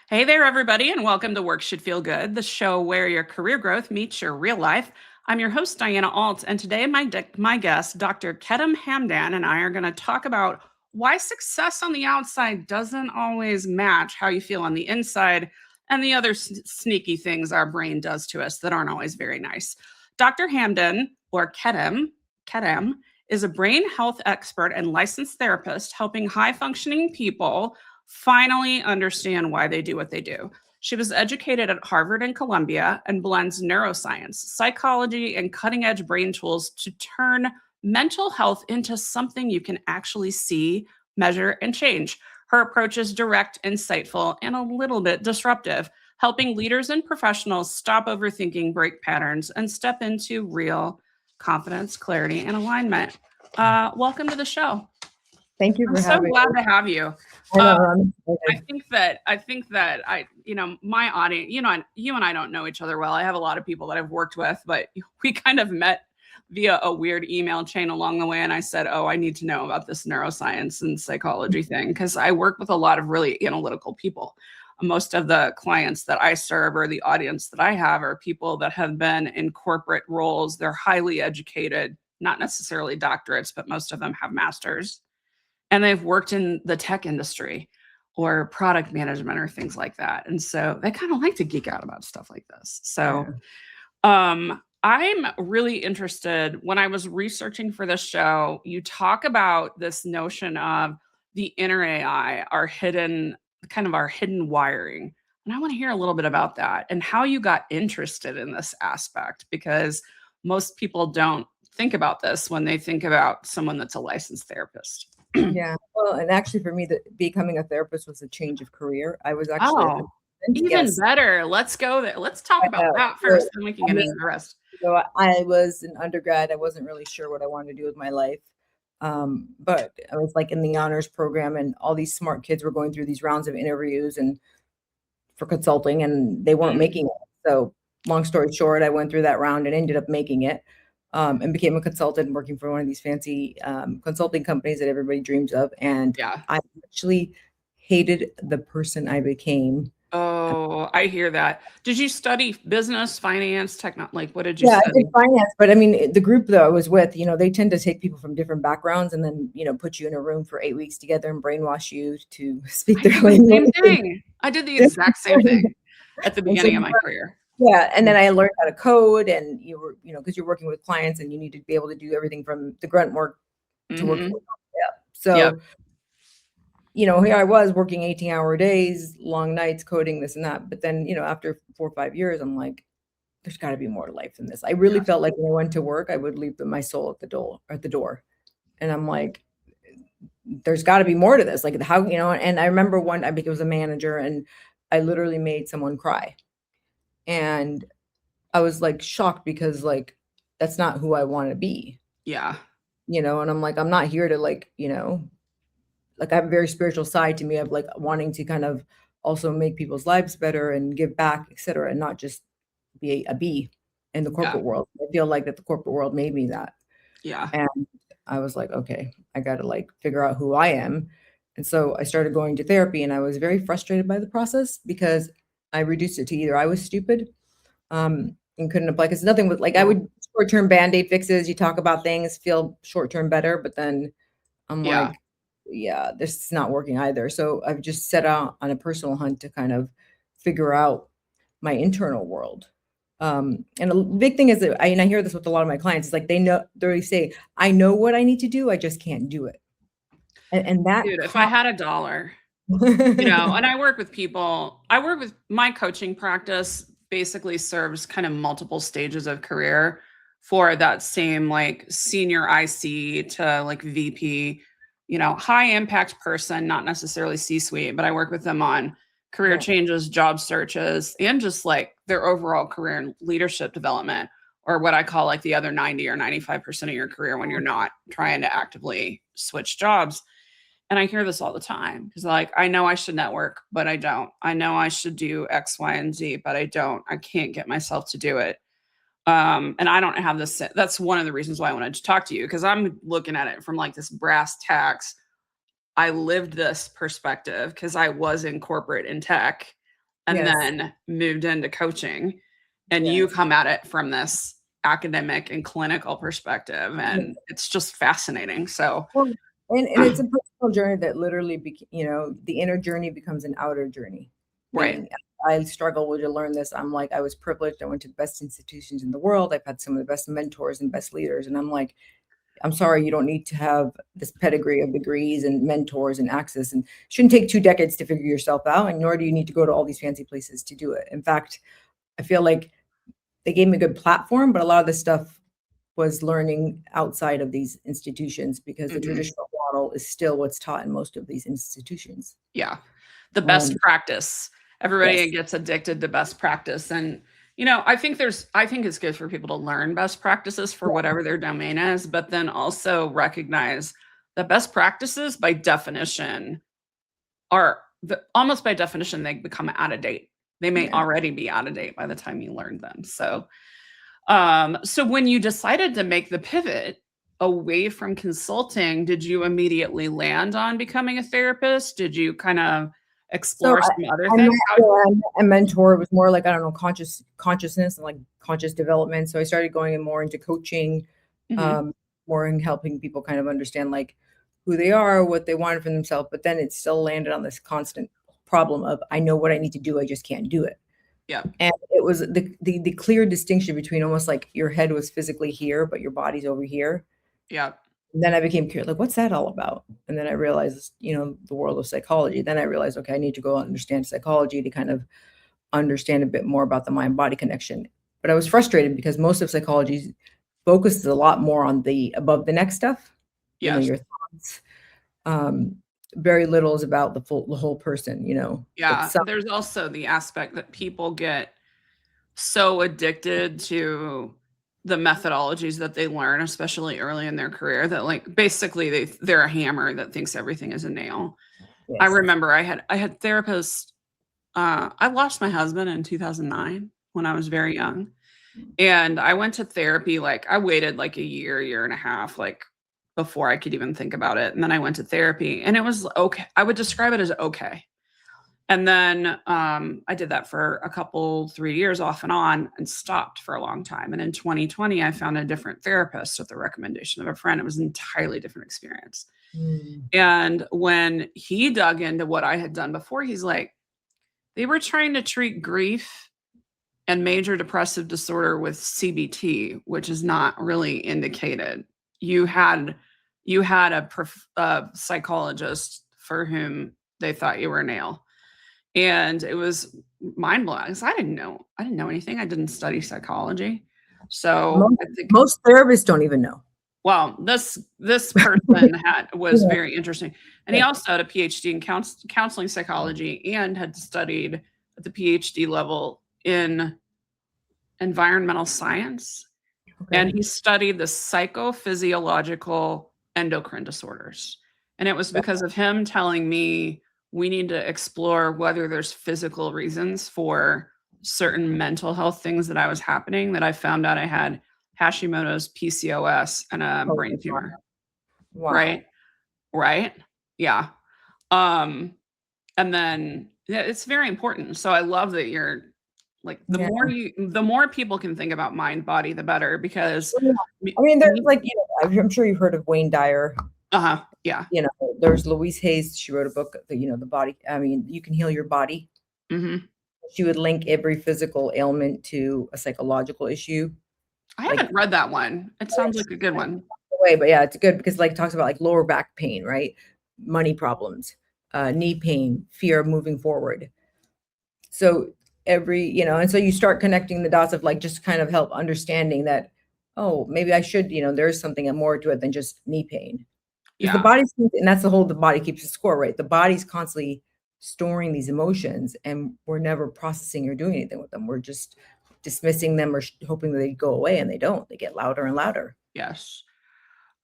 Hey there, everybody, and welcome to Work Should Feel Good, the show where your career growth meets your real life. I'm your host, Diana Alt, and today my guest, Dr. Ketam Hamdan, and I are going to talk about why success on the outside doesn't always match how you feel on the inside and the other sneaky things our brain does to us that aren't always very nice. Dr. Hamdan, or Ketam, is a brain health expert and licensed therapist helping high-functioning people finally understand why they do what they do. She was educated at Harvard and Columbia and blends neuroscience, psychology, and cutting edge brain tools to turn mental health into something you can actually see, measure, and change. Her approach is direct, insightful, and a little bit disruptive, helping leaders and professionals stop overthinking, break patterns, and step into real confidence, clarity, and alignment. Welcome to the show. Thank you I'm for so having glad me. to have you. I know, Um, I'm I excited. think that my audience, you and I don't know each other well. I have a lot of people that I've worked with, but we kind of met via a weird email chain along the way. And I said, oh, I need to know about this neuroscience and psychology thing because I work with a lot of really analytical people. Most of the clients that I serve or the audience that I have are people that have been in corporate roles. They're highly educated, not necessarily doctorates, but most of them have masters, and they've worked in the tech industry or product management or things like that. And so they kind of like to geek out about stuff like this. So Yeah. I'm really interested. When I was researching for this show, you talk about this notion of the inner AI, our hidden wiring. And I want to hear a little bit about that and how you got interested in this aspect, because most people don't think about this when they think about someone that's a licensed therapist. Yeah. Well, and actually for me, becoming a therapist was a change of career. I was actually a Oh, consultant. even Yes. better. Let's go there. Let's talk I about know. that So, first, then we can I get mean, into the rest. I was an undergrad. I wasn't really sure what I wanted to do with my life. But I was like in the honors program, and all these smart kids were going through these rounds of interviews and for consulting, and they weren't Mm, making it. So, long story short, I went through that round and ended up making it. And became a consultant working for one of these fancy consulting companies that everybody dreams of. And yeah. I actually hated the person I became. Oh, I hear that. Did you study business, finance, like what did you Yeah, I did study? finance, but I mean, the group that I was with, they tend to take people from different backgrounds and then, put you in a room for 8 weeks together and brainwash you to speak I their did the same language. thing. I did the exact same thing at the And so, beginning of my career. yeah, and then I learned how to code, and because you're working with clients and you need to be able to do everything from the grunt work to work. Hmm. Yeah. Yep. So here I was working 18-hour days, long nights, coding this and that. But then, after 4 or 5 years, I'm like, there's got to be more to life than this. I really Yes. felt like when I went to work, I would leave my soul at the door. And I'm like, there's got to be more to this. Like how, and I remember I was a manager and I literally made someone cry. And I was like shocked because like, that's not who I want to be, Yeah. and I'm like, I'm not here to like, like I have a very spiritual side to me of like wanting to kind of also make people's lives better and give back, et cetera, and not just be a bee in the Yeah. corporate world. I feel like that the corporate world made me that. Yeah. And I was like, okay, I got to like figure out who I am. And so I started going to therapy, and I was very frustrated by the process because I reduced it to either I was stupid and couldn't apply, because nothing was like I Oh, would short-term band-aid fixes. You talk about things, feel short-term better, but then I'm yeah. like, yeah, this is not working either. So I've just set out on a personal hunt to kind of figure out my internal world. And the big thing is that and I hear this with a lot of my clients, it's like they say, I know what I need to do, I just can't do it. And that Dude, if I had a dollar, and I work with people, my coaching practice basically serves kind of multiple stages of career for that same like senior IC to like VP, high impact person, not necessarily C-suite, but I work with them on career yeah, changes, job searches, and just like their overall career and leadership development, or what I call like the other 90 or 95% of your career when you're not trying to actively switch jobs. And I hear this all the time because, like, I know I should network, but I don't. I know I should do X, Y, and Z, but I don't. I can't get myself to do it. And I don't have this. That's one of the reasons why I wanted to talk to you, because I'm looking at it from like this brass tacks. I lived this perspective because I was in corporate in tech. and Yes. then moved into coaching, and you Yes. come at it from this academic and clinical perspective, and it's just fascinating. So Well, and it's a personal journey that literally, the inner journey becomes an outer journey. right. Meaning, I struggle with to learn this. I'm like, I was privileged. I went to the best institutions in the world. I've had some of the best mentors and best leaders. And I'm like, I'm sorry, you don't need to have this pedigree of degrees and mentors and access. And it shouldn't take 2 decades to figure yourself out. And nor do you need to go to all these fancy places to do it. In fact, I feel like they gave me a good platform, but a lot of this stuff was learning outside of these institutions because the traditional model is still what's taught in most of these institutions. Yeah. The best Um, practice. Everybody yes. gets addicted to best practice. And, I think it's good for people to learn best practices for whatever their domain is, but then also recognize that best practices by definition almost by definition, they become out of date. They may Yeah. already be out of date by the time you learn them. So, so when you decided to make the pivot away from consulting, did you immediately land on becoming a therapist? Did you kind of So explore some other I met, things? a mentor. It was more like, I don't know, consciousness and like conscious development. So I started going more into coaching, Mhm. um, more in helping people kind of understand like who they are, what they wanted for themselves. But then it still landed on this constant problem of, I know what I need to do, I just can't do it. Yeah. And it was the clear distinction between almost like your head was physically here, but your body's over here. Yeah. And then I became curious, like, what's that all about? And then I realized, the world of psychology. Then I realized, okay, I need to go understand psychology to kind of understand a bit more about the mind body connection. But I was frustrated because most of psychology focuses a lot more on the above the neck stuff, Yes. your thoughts. Very little is about the whole person, Yeah. It's There's also the aspect that people get so addicted to the methodologies that they learn, especially early in their career, that like basically they're a hammer that thinks everything is a nail. I yes. remember I had therapists. I lost my husband in 2009 when I was very young, and I went to therapy. Like I waited like a year and a half, like before I could even think about it, and then I went to therapy, and it was okay. I would describe it as okay. And then I did that for 3 years off and on and stopped for a long time. And in 2020, I found a different therapist at the recommendation of a friend. It was an entirely different experience. Mm. And when he dug into what I had done before, he's like, they were trying to treat grief and major depressive disorder with CBT, which is not really indicated. You had a psychologist for whom they thought you were a nail. And it was mind blowing. I didn't know anything. I didn't study psychology. So Most, I think, most therapists don't even know. well, this person was Yeah. very interesting. And he also had a PhD in counseling psychology and had studied at the PhD level in environmental science. And Okay. he studied the psychophysiological endocrine disorders. And it was because of him telling me we need to explore whether there's physical reasons for certain mental health things that I was happening, that I found out I had Hashimoto's, PCOS, and a Oh, brain tumor. wow. Right? Right? Yeah. Um, and then yeah, it's very important. So I love that you're like Yeah. the more people can think about mind body, the better, because Well, yeah. I mean, there's like, I'm sure you've heard of Wayne Dyer. uh-huh. Yeah. There's Louise Hayes. She wrote a book, the body. I mean, you can heal your body. Mhm. She would link every physical ailment to a psychological issue. I Like, haven't read that one. It sounds like a good one. way, but yeah, it's good because like it talks about like lower back pain, right? Money problems, knee pain, fear of moving forward. So and so you start connecting the dots of like just kind of help understanding that, oh, maybe I should, there's something more to it than just knee pain. Because the Yeah. body, and that's the body keeps the score, right? The body's constantly storing these emotions and we're never processing or doing anything with them. We're just dismissing them or hoping that they go away, and they don't. They get louder and louder. Yes.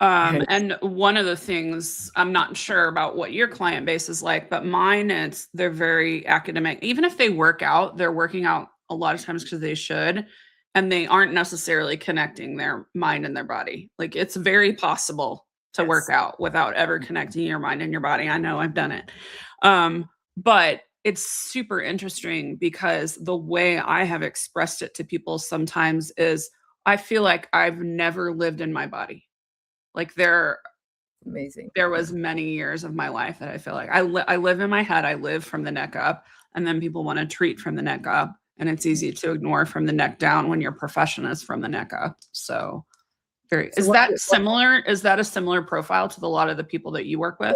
And And one of the things, I'm not sure about what your client base is like, but mine, they're very academic. Even if they work out, they're working out a lot of times because they should, and they aren't necessarily connecting their mind and their body. Like it's very possible to work yes. out without ever connecting your mind and your body. I know I've done it. But it's super interesting because the way I have expressed it to people sometimes is I feel like I've never lived in my body. Like Amazing. there Yeah. was many years of my life that I feel like I live in my head, I live from the neck up, and then people want to treat from the neck up, and it's easy to ignore from the neck down when your profession is from the neck up. So So is that similar? Is that a similar profile to a lot of the people that you work with?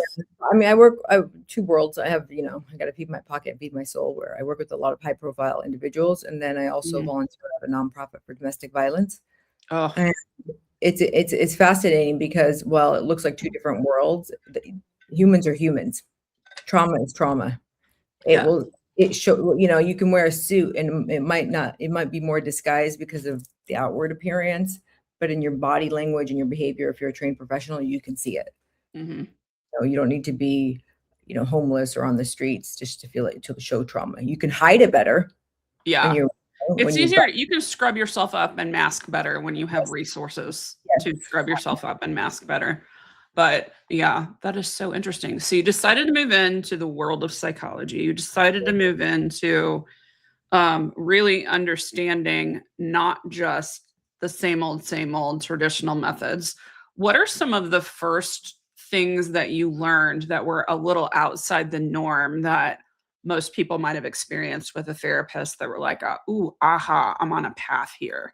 I mean, I have two worlds. I have, I got to feed my pocket and feed my soul, where I work with a lot of high profile individuals. And then I also Mhm. volunteer at a nonprofit for domestic violence. Oh, And it's fascinating because, well, it looks like two different worlds. Humans are humans. Trauma is trauma. It yeah. will, it show, you can wear a suit and it might be more disguised because of the outward appearance, but in your body language and your behavior, if you're a trained professional, you can see it. Mhm. You don't need to be, homeless or on the streets just to feel it, to show trauma. You can hide it better when Yeah. you're It's when you've easier got, you can scrub yourself up and mask better when you have yes, resources yes. to scrub yourself up and mask better. But yeah, that is so interesting. So you decided to move into the world of psychology. You decided to move into really understanding not just the same old traditional methods. What are some of the first things that you learned that were a little outside the norm that most people might have experienced with a therapist that were like, ooh, aha, I'm on a path here.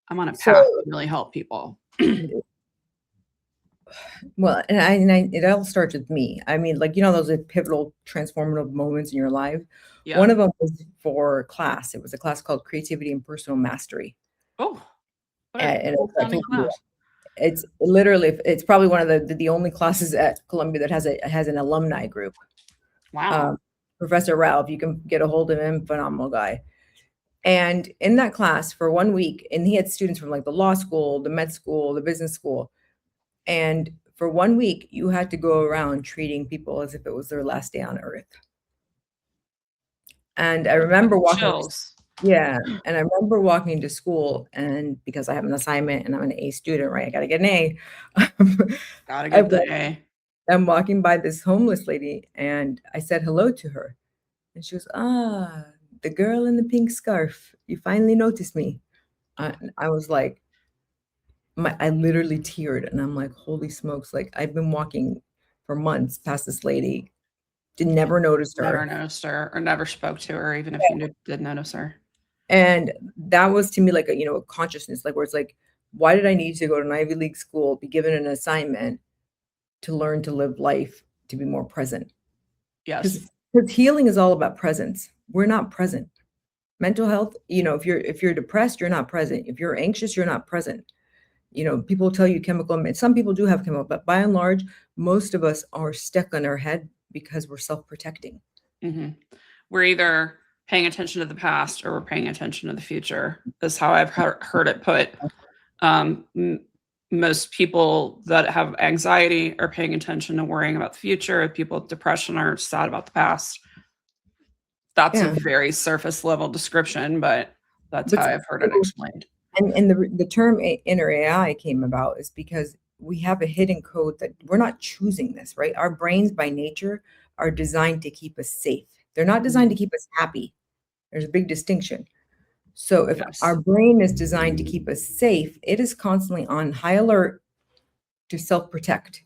I'm on a So, path to really help people. well, and it all starts with me. I mean, like, those are pivotal transformative moments in your life. Yeah. One of them was for class. It was a class called Creativity and Personal Mastery. Oh, what a And cool I sounding told you, class. it's literally, it's probably one of the only classes at Columbia that has an alumni group. Wow. Um, Professor Ralph, you can get a hold of him, phenomenal guy. And in that class for 1 week, and he had students from like the law school, the med school, the business school. And for 1 week, you had to go around treating people as if it was their last day on earth. And I That's remember like walking, chills. yeah, and I remember walking to school, and because I have an assignment and I'm an A student, right? I got to get an A. Gotta I get the wa- A. I'm walking by this homeless lady, and I said hello to her. And she goes, "Ah, the girl in the pink scarf. You finally noticed me." I was like, I literally teared, and I'm like, "Holy smokes!" Like I've been walking for months past this lady, did never notice Never her, noticed her or never spoke to her, even if you did notice her. and that was to me like a consciousness, like where it's like, why did I need to go to an Ivy League school, be given an assignment to learn to live life, to be more present? Yes. Because healing is all about presence. We're not present. Mental health, if you're depressed, you're not present. If you're anxious, you're not present. People tell you chemical, and some people do have chemical, but by and large, most of us are stuck on our head because we're self-protecting. Mhm. We're either paying attention to the past or we're paying attention to the future, is how I've heard it put. M Most people that have anxiety are paying attention and worrying about the future. People with depression are sad about the past. That's a Yeah. very surface level description, but that's But how I've heard it explained. and the term inner AI came about is because we have a hidden code that we're not choosing this, right? Our brains by nature are designed to keep us safe. They're not designed to Mhm. keep us happy. There's a big distinction. So if our Yes. brain is designed to keep us safe, it is constantly on high alert to self-protect.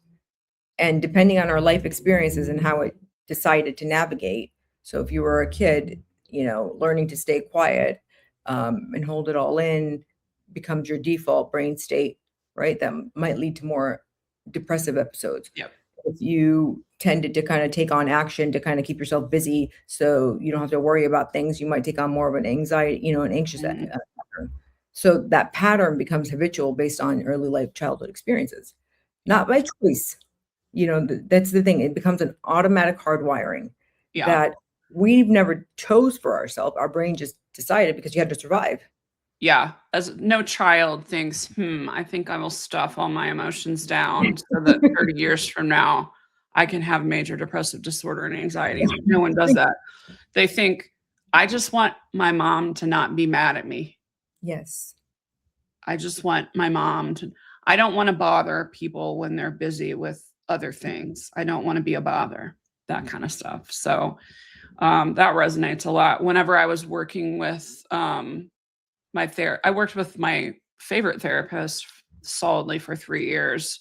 And depending on our life experiences and how it decided to navigate. So if you were a kid, learning to stay quiet, and hold it all in becomes your default brain state, right? That might lead to more depressive episodes. Yep. If you tended to kind of take on action to kind of keep yourself busy so you don't have to worry about things, you might take on more of an anxiety, an anxious Mhm. pattern. So that pattern becomes habitual based on early life childhood experiences, not by choice. That's the thing. It becomes an automatic hardwiring Yeah. that we've never chose for ourselves. Our brain just decided because you had to survive. Yeah, as no child thinks, I think I will stuff all my emotions down so that 30 years from now, I can have major depressive disorder and anxiety. Like, no one does that. They think, I just want my mom to not be mad at me. Yes. I just want my mom to, I don't want to bother people when they're busy with other things. I don't want to be a bother, that kind of stuff. So, That resonates a lot. Whenever I was working with I worked with my favorite therapist solidly for 3 years,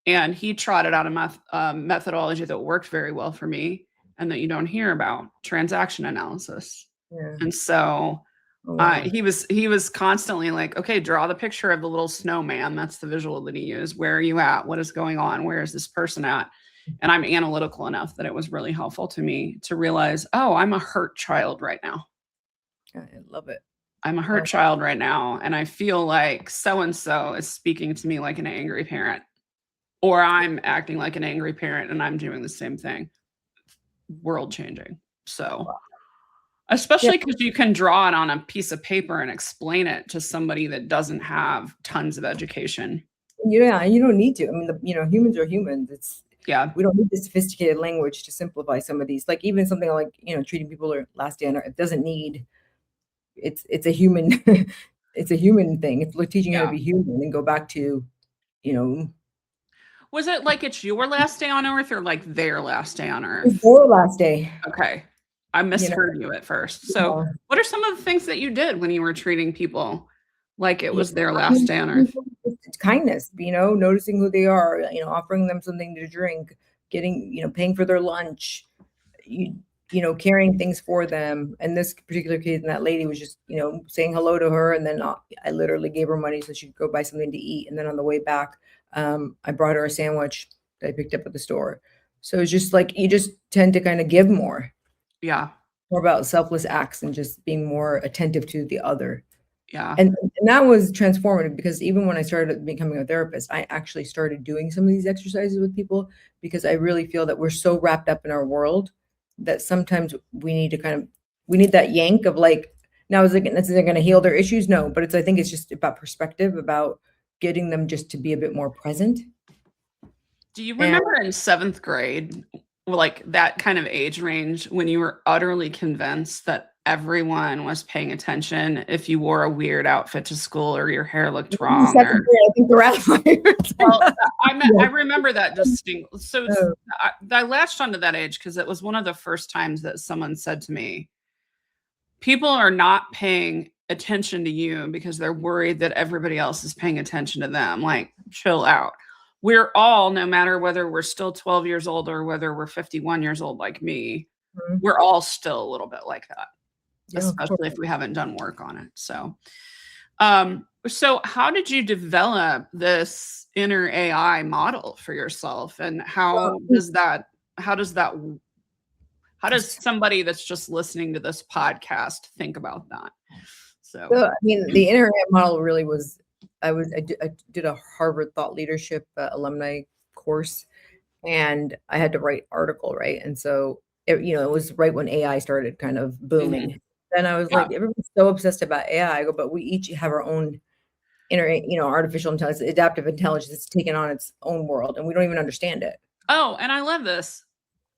and he trotted out a methodology that worked very well for me and that you don't hear about, transaction analysis. Yeah. And so Oh, wow. he was constantly like, okay, draw the picture of the little snowman. That's the visual that he used. Where are you at? What is going on? Where is this person at? And I'm analytical enough that it was really helpful to me to realize, oh, I'm a hurt child right now. I love it. I'm a hurt child right now. And I feel like so-and-so is speaking to me like an angry parent, or I'm acting like an angry parent and I'm doing the same thing. World changing. So, especially because you can draw it on a piece of paper and explain it to somebody that doesn't have tons of education. Yeah, you don't need to. I mean, humans are humans. We don't need the sophisticated language to simplify some of these. Like even something like, treating people or last day on earth, it doesn't need, it's a human, it's a human thing. It's like teaching how to be human and go back to, Was it like it's your last day on earth or like their last day on earth? Their last day. Okay. I misheard you at first. So what are some of the things that you did when you were treating people like it was their last day on earth? Kindness, noticing who they are, offering them something to drink, getting, paying for their lunch, carrying things for them. And this particular case, and that lady was just, saying hello to her. And then I literally gave her money so she could go buy something to eat. And then on the way back, I brought her a sandwich that I picked up at the store. So it's just like, you just tend to kind of give more. Yeah. More about selfless acts and just being more attentive to the other. Yeah. And that was transformative because even when I started becoming a therapist, I actually started doing some of these exercises with people because I really feel that we're so wrapped up in our world that sometimes we need to we need that yank of like, now is it going to heal their issues? No, but I think it's just about perspective, about getting them just to be a bit more present. Do you remember in 7th grade, like that kind of age range when you were utterly convinced that everyone was paying attention if you wore a weird outfit to school or your hair looked wrong? I think I remember that distinctly. So I latched onto that age because it was one of the first times that someone said to me, people are not paying attention to you because they're worried that everybody else is paying attention to them. Like, chill out. We're all, no matter whether we're still 12 years old or whether we're 51 years old like me, we're all still a little bit like that, especially if we haven't done work on it. So, so how did you develop this inner AI model for yourself? And how does somebody that's just listening to this podcast think about that? So I mean, the inner AI model really was, I did a Harvard thought leadership alumni course, and I had to write article, right? And so it was right when AI started kind of booming. Then I was like, everyone's so obsessed about AI. I go, but we each have our own inner, artificial intelligence, adaptive intelligence that's taken on its own world, and we don't even understand it. Oh, and I love this.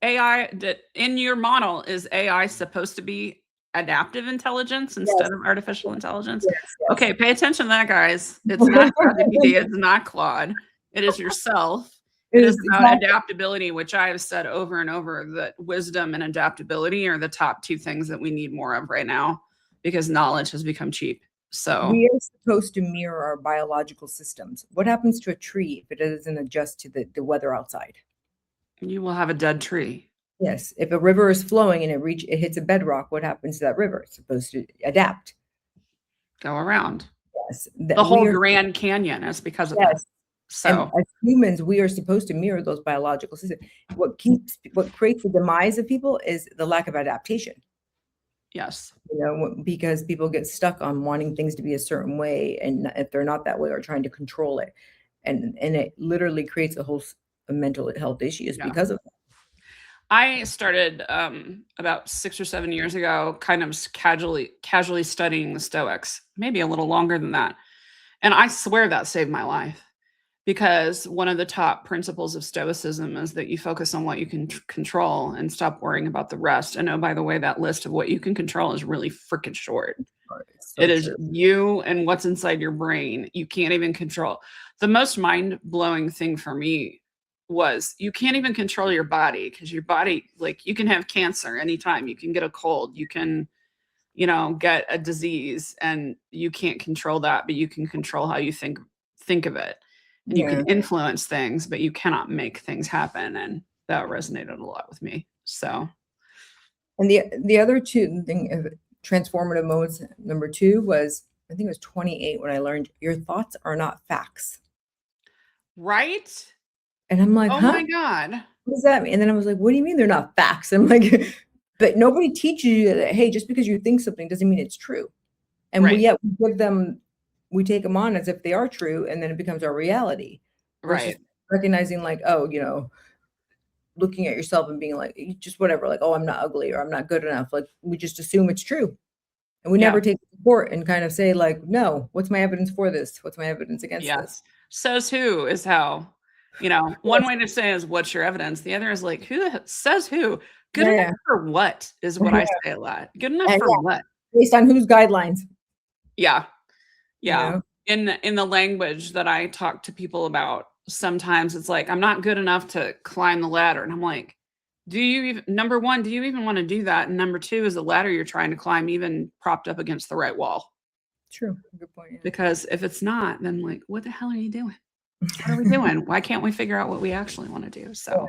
AI in your model, is AI supposed to be adaptive intelligence instead of artificial intelligence? Yes. Okay, pay attention to that, guys. It's not ChatGPT, it's not Claude. It is yourself. It is about adaptability, which I have said over and over that wisdom and adaptability are the top 2 things that we need more of right now because knowledge has become cheap. So we are supposed to mirror our biological systems. What happens to a tree if it doesn't adjust to the weather outside? You will have a dead tree. Yes. If a river is flowing and it hits a bedrock, what happens to that river? It's supposed to adapt. Go around. Yes. The whole Grand Canyon is because of that. So and as humans, we are supposed to mirror those biological systems. What creates the demise of people is the lack of adaptation. Yes. Because people get stuck on wanting things to be a certain way, and if they're not that way, or trying to control it. And it literally creates a mental health issues because of that. I started about 6 or 7 years ago, kind of casually studying the Stoics, maybe a little longer than that. And I swear that saved my life, because one of the top principles of Stoicism is that you focus on what you can control and stop worrying about the rest. And oh, by the way, that list of what you can control is really freaking short. It is you and what's inside your brain. You can't even control. The most mind-blowing thing for me was you can't even control your body, because your body, like, you can have cancer anytime, you can get a cold, you can, get a disease, and you can't control that, but you can control how you think of it. And you Yeah. can influence things, but you cannot make things happen. And that resonated a lot with me. So And the other two thing of transformative moments, number two was, I think it was 28 when I learned your thoughts are not facts. right? And I'm like, Oh huh? my God. What does that mean? And then I was like, what do you mean they're not facts? I'm like, but nobody teaches you that, hey, just because you think something doesn't mean it's true. And Right. we take them on as if they are true, and then it becomes our reality. Versus Right. recognizing like, oh, looking at yourself and being like, just whatever, like, oh, I'm not ugly or I'm not good enough. Like we just assume it's true. And we Yeah. never take support and kind of say like, no, what's my evidence for this? What's my evidence against this? Yes. Says who is how, one way to say is what's your evidence. The other is like, who says who? Good enough Yeah. for what is what I say a lot. Good enough And for what? based on whose guidelines, Yeah. you Yeah. know? In the language that I talk to people about, sometimes it's like, I'm not good enough to climb the ladder. And I'm like, number one, do you even want to do that? And number two, is the ladder you're trying to climb even propped up against the right wall? True. Good point. Yeah. Because if it's not, then like, what the hell are you doing? What are we doing? Why can't we figure out what we actually want to do? So,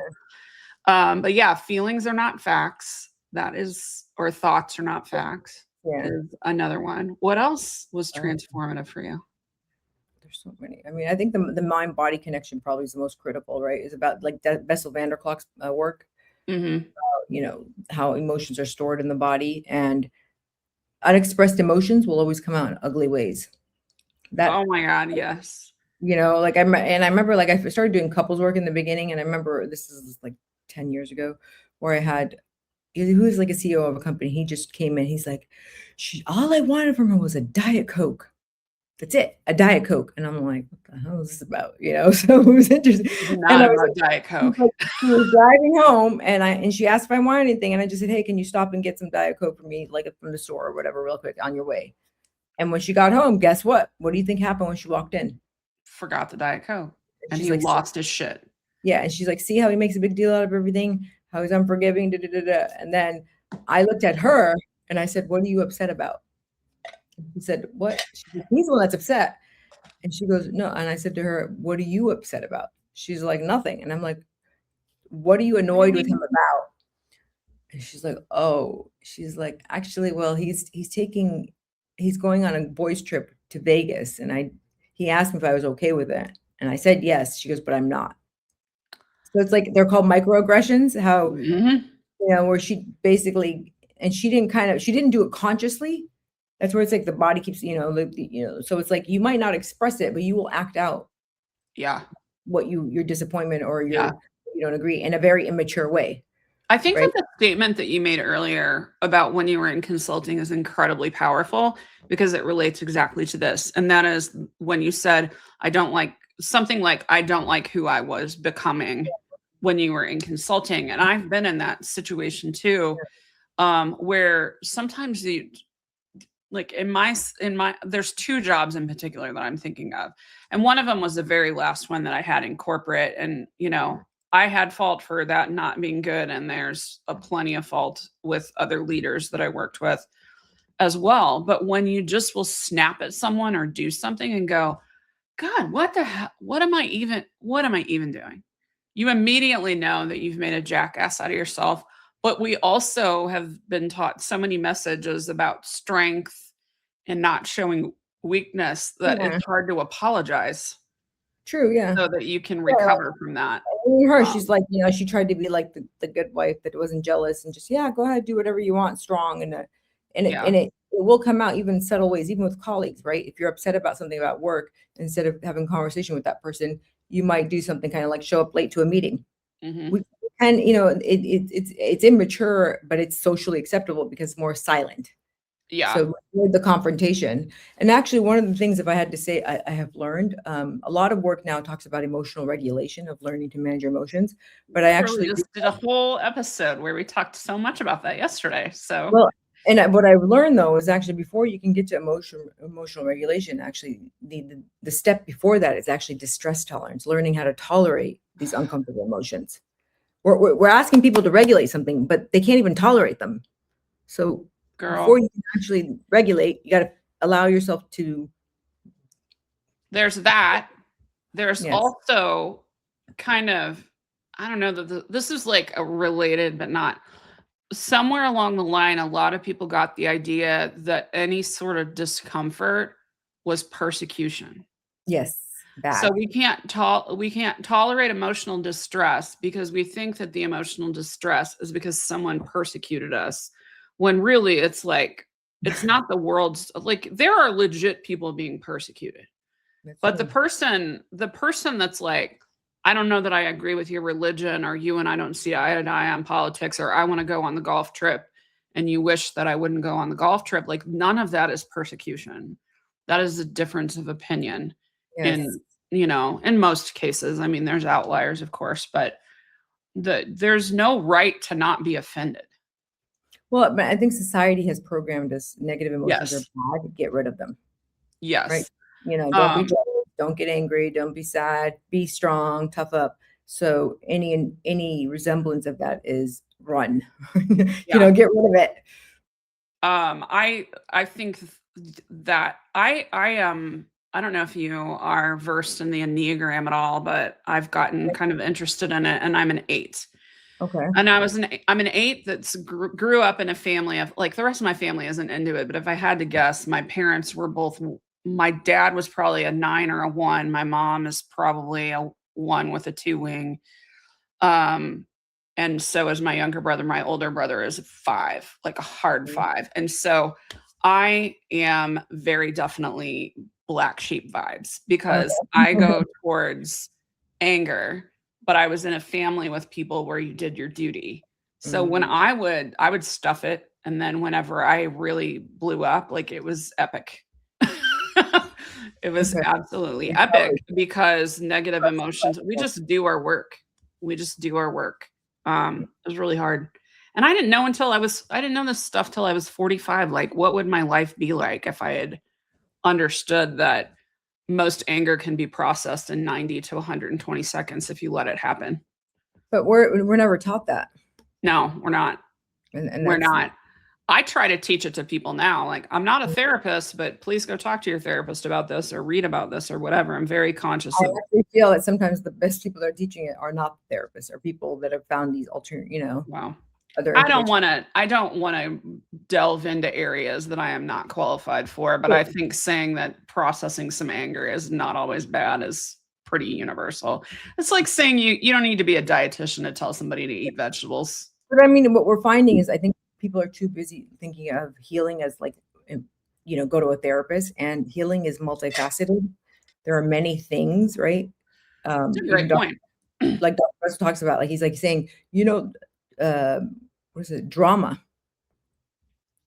but yeah, feelings are not facts. Or thoughts are not facts. Yeah. Is another one. What else was transformative for you? There's so many. I mean, I think the mind body connection probably is the most critical, right? Is about like Bessel van der Kolk's work. Mm-hmm. How emotions are stored in the body, and unexpressed emotions will always come out in ugly ways. Oh my God, yes. Like I remember like I started doing couples work in the beginning, and I remember this is like 10 years ago, where I had who was like a CEO of a company. He just came in. He's like, all I wanted from her was a Diet Coke. That's it, a Diet Coke. And I'm like, what the hell is this about? So it was interesting. Not about Diet Coke. She was driving home, and she asked if I wanted anything, and I just said, hey, can you stop and get some Diet Coke for me, like from the store or whatever, real quick on your way? And when she got home, guess what? What do you think happened when she walked in? Forgot the Diet Coke, and she's he like, lost his shit. Yeah, and she's like, see how he makes a big deal out of everything, how he's unforgiving, da, da, da, da. And then I looked at her and I said, what are you upset about? He said, what? She's like, he's the one that's upset. And she goes, no. And I said to her, what are you upset about? She's like, nothing. And I'm like, what are you annoyed with him about? And she's like, oh, she's like, actually, well, he's going on a boys trip to Vegas. And he asked me if I was okay with it. And I said, yes. She goes, but I'm not. So it's like, they're called microaggressions, how, where she basically, and she didn't do it consciously. That's where it's like the body keeps, so it's like, you might not express it, but you will act out. Yeah. What your disappointment or you don't agree in a very immature way. I think that the statement that you made earlier about when you were in consulting is incredibly powerful, because it relates exactly to this. And that is when you said, I don't like who I was becoming when you were in consulting. And I've been in that situation too, where sometimes like there's two jobs in particular that I'm thinking of. And one of them was the very last one that I had in corporate. And, I had fault for that not being good. And there's a plenty of fault with other leaders that I worked with as well. But when you just will snap at someone or do something and go, God, what the hell? What am I even doing? You immediately know that you've made a jackass out of yourself. But we also have been taught so many messages about strength and not showing weakness that it's hard to apologize. True, yeah. So that you can recover from that. She's like, she tried to be like the good wife that wasn't jealous and just, go ahead, do whatever you want, strong. And it will come out even in subtle ways, even with colleagues, right? If you're upset about something about work, instead of having a conversation with that person, you might do something kind of like show up late to a meeting. And it's immature, but it's socially acceptable because it's more silent. Yeah. So the confrontation. And actually, one of the things, if I had to say, I have learned, a lot of work now talks about emotional regulation, of learning to manage your emotions. But I actually just did a whole episode where we talked so much about that yesterday. So, well, And what I've learned though is actually before you can get to emotional regulation, actually the step before that is actually distress tolerance, learning how to tolerate these uncomfortable emotions. We're asking people to regulate something, but they can't even tolerate them. So before Girl, you can actually regulate, you got to allow yourself to. there's that. There's Yes. also kind of, I don't know that this is like a related, but not somewhere along the line. A lot of people got the idea that any sort of discomfort was persecution. Yes. So Bad. we can't tolerate emotional distress because we think that the emotional distress is because someone persecuted us, when really it's like it's not the world's, like there are legit people being persecuted. That's But the true. person that's like, I don't know that I agree with your religion, or you and I don't see eye to eye on politics, or I want to go on the golf trip and you wish that I wouldn't go on the golf trip, like none of that is persecution. That is a difference of opinion Yes. in, in most cases. I mean, there's outliers, of course, but there's no right to not be offended. Well, but I think society has programmed us negative emotions are Yes. bad, get rid of them. Right. Yes. Don't be jealous, don't get angry, don't be sad, be strong, tough up. So any resemblance of that is run. Yeah. Get rid of it. I think that I don't know if you are versed in the Enneagram at all, but I've gotten kind of interested in it, and I'm an 8. Okay. And I'm an 8 that's grew up in a family of, like, the rest of my family isn't into it, but if I had to guess, my parents were both, my dad was probably a 9 or a 1. My mom is probably a 1 with a 2 wing. Um, and so is my younger brother. My older brother is a 5, like a hard 5. And so I am very definitely black sheep vibes because I Okay. go towards anger, but I was in a family with people where you did your duty. So when I would stuff it, and then whenever I really blew up, like it was epic. It was Okay. absolutely epic because negative emotions, we just do our work. We just do our work. It was really hard. And I didn't know I didn't know this stuff till I was 45. Like, what would my life be like if I had understood that most anger can be processed in 90 to 120 seconds if you let it happen? But we're never taught that. No, we're not. And We're not. I try to teach it to people now. Like, I'm not a therapist, but please go talk to your therapist about this or read about this or whatever. I'm very conscious I of actually feel that sometimes the best people that are teaching it are not therapists, or people that have found these alternate, wow. other I don't interventions. want to delve into areas that I am not qualified for, but I think saying that processing some anger is not always bad is pretty universal. It's like saying you don't need to be a dietitian to tell somebody to eat vegetables. But I mean, what we're finding is I think people are too busy thinking of healing as like, go to a therapist, and healing is multifaceted. There are many things, right? That's a Even great point. like Dr. Russell talks about, like he's like saying, what is it? Drama.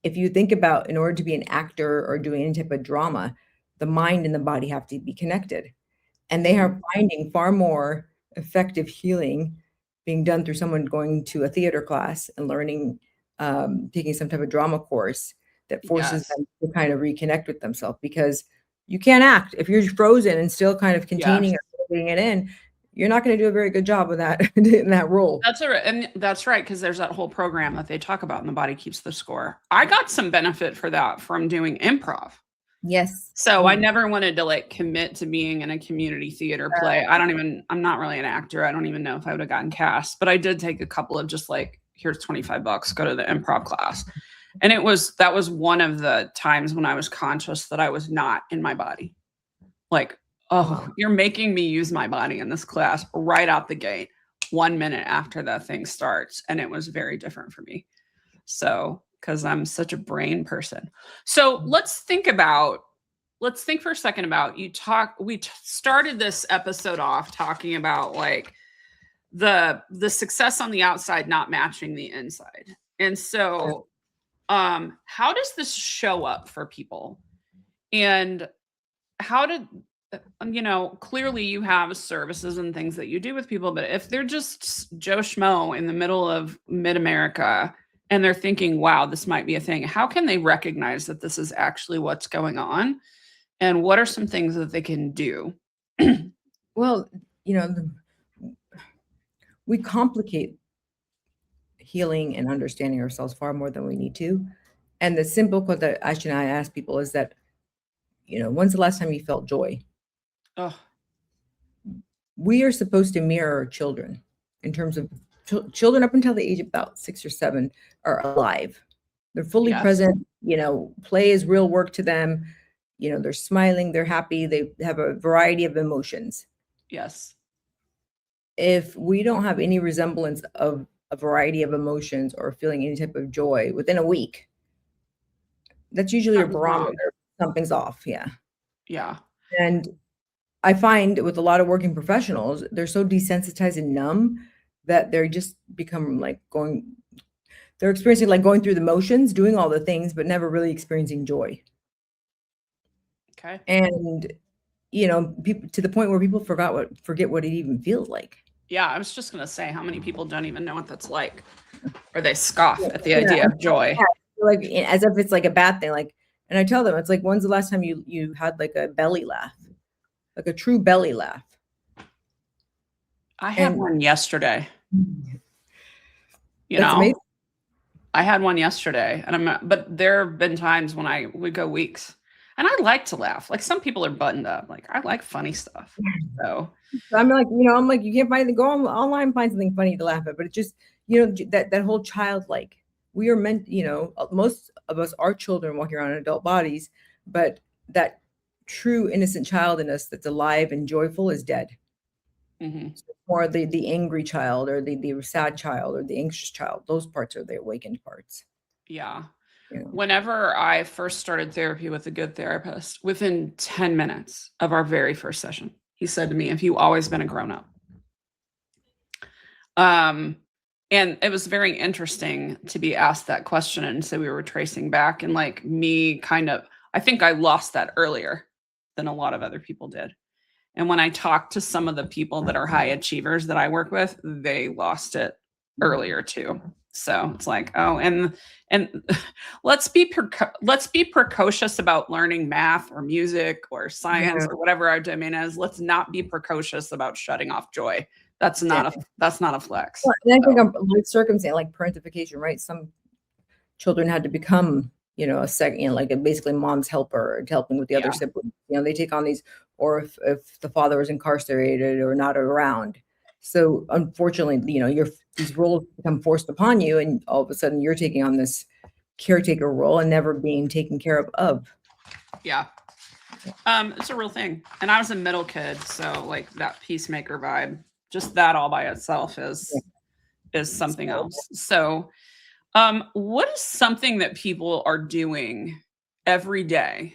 If you think about, in order to be an actor or doing any type of drama, the mind and the body have to be connected. And they are finding far more effective healing being done through someone going to a theater class and learning, taking some type of drama course that forces Yes. them to kind of reconnect with themselves, because you can't act if you're frozen and still kind of containing Yes. it, holding it in. You're not going to do a very good job with that in that role. That's right, because there's that whole program that they talk about, and the body keeps the score. I got some benefit for that from doing improv. Yes. So I never wanted to like commit to being in a community theater play. I'm not really an actor. I don't even know if I would have gotten cast, but I did take a couple of just like, here's $25, go to the improv class. And that was one of the times when I was conscious that I was not in my body. Like, oh, you're making me use my body in this class right out the gate, 1 minute after that thing starts. And it was very different for me. So, because I'm such a brain person. So let's think for a second about we started this episode off talking about like the success on the outside not matching the inside. And so how does this show up for people? And how did clearly you have services and things that you do with people, but if they're just Joe Schmo in the middle of mid-America and they're thinking, wow, this might be a thing. How can they recognize that this is actually what's going on? And what are some things that they can do? Well, we complicate healing and understanding ourselves far more than we need to. And the simple quote that actually I ask people is that, when's the last time you felt joy? Oh, We are supposed to mirror our children in terms of children up until the age of about 6 or 7 are alive. They're fully yes. present, play is real work to them. They're smiling, they're happy, they have a variety of emotions. Yes. If we don't have any resemblance of a variety of emotions or feeling any type of joy within a week, that's usually a Something's wrong. barometer. Something's off. Yeah. Yeah. And I find with a lot of working professionals, they're so desensitized and numb that they're just become they're experiencing like going through the motions, doing all the things, but never really experiencing joy. Okay. And, people to the point where people forget what it even feels like. Yeah, I was just going to say, how many people don't even know what that's like, or they scoff at the idea of joy. Yeah, like as if it's like a bad thing. Like, and I tell them, it's like, when's the last time you had like a belly laugh, like a true belly laugh? I had one yesterday. That's amazing. I had one yesterday, but there have been times when I would go weeks, and I like to laugh. Like some people are buttoned up. Like I like funny stuff. So I'm like, you can't online and find something funny to laugh at, but it just, that whole childlike. We are meant, most of us are children walking around in adult bodies, but that true innocent child in us that's alive and joyful is dead. Or the angry child or the sad child or the anxious child. Those parts are the awakened parts. Yeah. Whenever I first started therapy with a good therapist, within 10 minutes of our very first session, he said to me, "Have you always been a grown-up?" And it was very interesting to be asked that question. And so we were tracing back, and like me I think I lost that earlier than a lot of other people did. And when I talk to some of the people that are high achievers that I work with, they lost it earlier too. So it's like, oh, and let's be precocious about learning math or music or science or whatever our domain is. Let's not be precocious about shutting off joy. That's not a flex. Well, and I think I'm like circumstance, like parentification, right? Some children had to become, a second, like basically mom's helper, helping with the other siblings. They take on these, or if the father was incarcerated or not around. So unfortunately, these roles become forced upon you, and all of a sudden you're taking on this caretaker role and never being taken care of. Yeah. It's a real thing. And I was a middle kid, so like that peacemaker vibe, just that all by itself is something else. So what is something that people are doing every day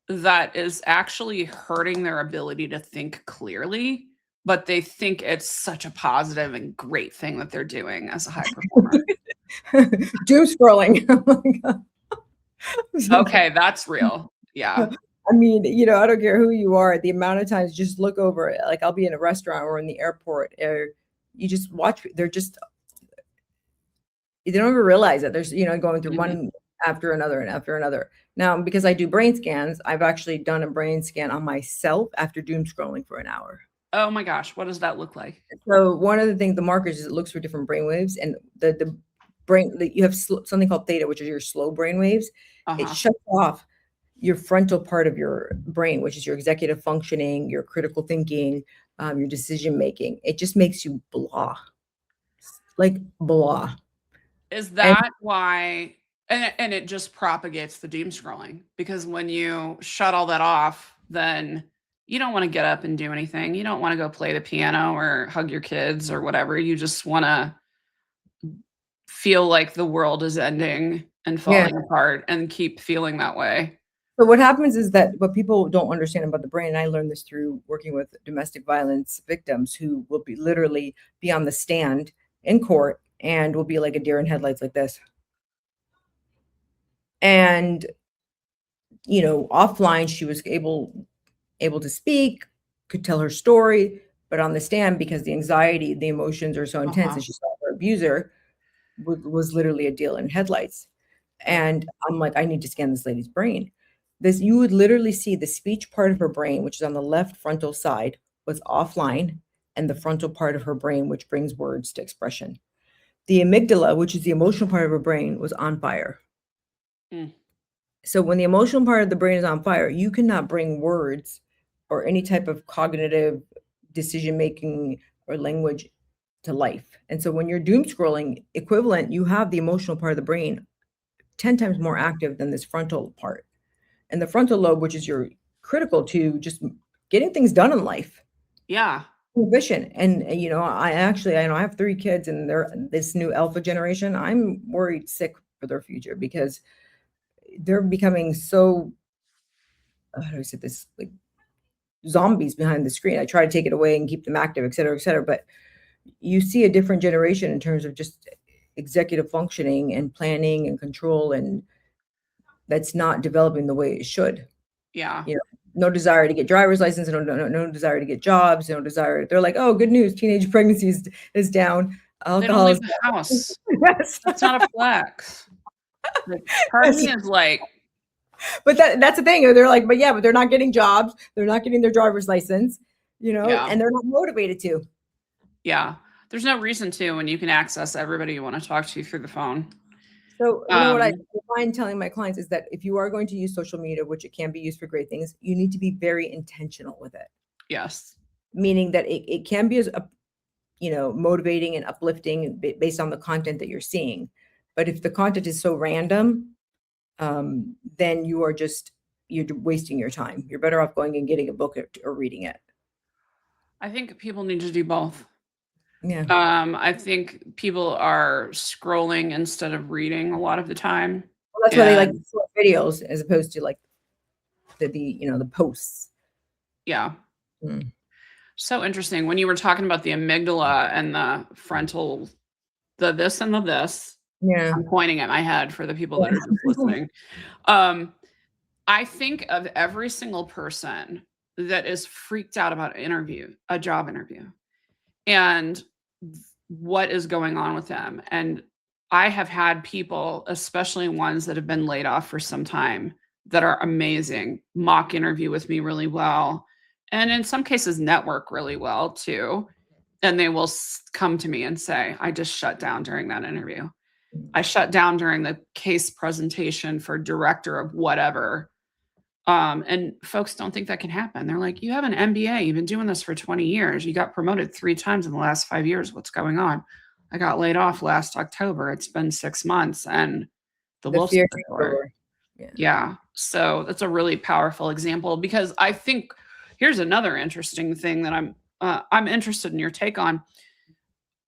that is actually hurting their ability to think clearly, but they think it's such a positive and great thing that they're doing as a high performer? Doom scrolling. Oh my God. Okay, that's real. Yeah. I mean, I don't care who you are, the amount of times just look over, like I'll be in a restaurant or in the airport, or you just watch, they don't even realize that there's, going through one after another and after another. Now, because I do brain scans, I've actually done a brain scan on myself after doom scrolling for an hour. Oh my gosh, what does that look like? So one of the things, the markers is it looks for different brain waves, and the brain, you have something called theta, which is your slow brain waves. It shuts off your frontal part of your brain, which is your executive functioning, your critical thinking, your decision making. It just makes you blah, like blah. Is that why? And it just propagates the doom scrolling, because when you shut all that off, then you don't want to get up and do anything. You don't want to go play the piano or hug your kids or whatever. You just want to feel like the world is ending and falling apart and keep feeling that way. So what happens is that what people don't understand about the brain, and I learned this through working with domestic violence victims who will literally be on the stand in court and will be like a deer in headlights like this. And, offline, she was able to speak, could tell her story, but on the stand, because the anxiety, the emotions are so intense, and she saw her abuser, was literally a deal in headlights. And I'm like, I need to scan this lady's brain. This, you would literally see the speech part of her brain, which is on the left frontal side, was offline, and the frontal part of her brain, which brings words to expression. The amygdala, which is the emotional part of her brain, was on fire. Mm. So when the emotional part of the brain is on fire, you cannot bring words or any type of cognitive decision making or language to life. And so when you're doom scrolling equivalent, you have the emotional part of the brain 10 times more active than this frontal part. And the frontal lobe, which is your critical to just getting things done in life. Yeah. Vision. And I have 3 kids, and they're this new alpha generation. I'm worried sick for their future because they're becoming so, how do I say this, like zombies behind the screen. I try to take it away and keep them active, et cetera, et cetera. But you see a different generation in terms of just executive functioning and planning and control, and that's not developing the way it should. Yeah. No desire to get driver's license, no desire to get jobs, no desire. They're like, oh, good news, teenage pregnancy is down. They don't leave the house. Yes. That's not a flex. Part of me is like, but that's the thing. They're like, but they're not getting jobs. They're not getting their driver's license, and they're not motivated to. Yeah. There's no reason to when you can access everybody you want to talk to through the phone. So what I find telling my clients is that if you are going to use social media, which it can be used for great things, you need to be very intentional with it. Yes. Meaning that it can be as motivating and uplifting based on the content that you're seeing. But if the content is so random, then you're wasting your time. You're better off going and getting a book or reading it. I think people need to do both. Yeah. I think people are scrolling instead of reading a lot of the time. Well, that's why they like short videos as opposed to like the posts. Yeah. So interesting. When you were talking about the amygdala and the frontal, the this and the this. Yeah. I'm pointing at my head for the people that are just listening. I think of every single person that is freaked out about a job interview, and what is going on with them. And I have had people, especially ones that have been laid off for some time, that are amazing, mock interview with me really well. And in some cases, network really well too. And they will come to me and say, I just shut down during that interview. I shut down during the case presentation for director of whatever. And folks don't think that can happen. They're like, you have an MBA. You've been doing this for 20 years. You got promoted 3 times in the last 5 years. What's going on? I got laid off last October. It's been 6 months. And the Wilson report. Yeah. So that's a really powerful example, because I think here's another interesting thing that I'm interested in your take on.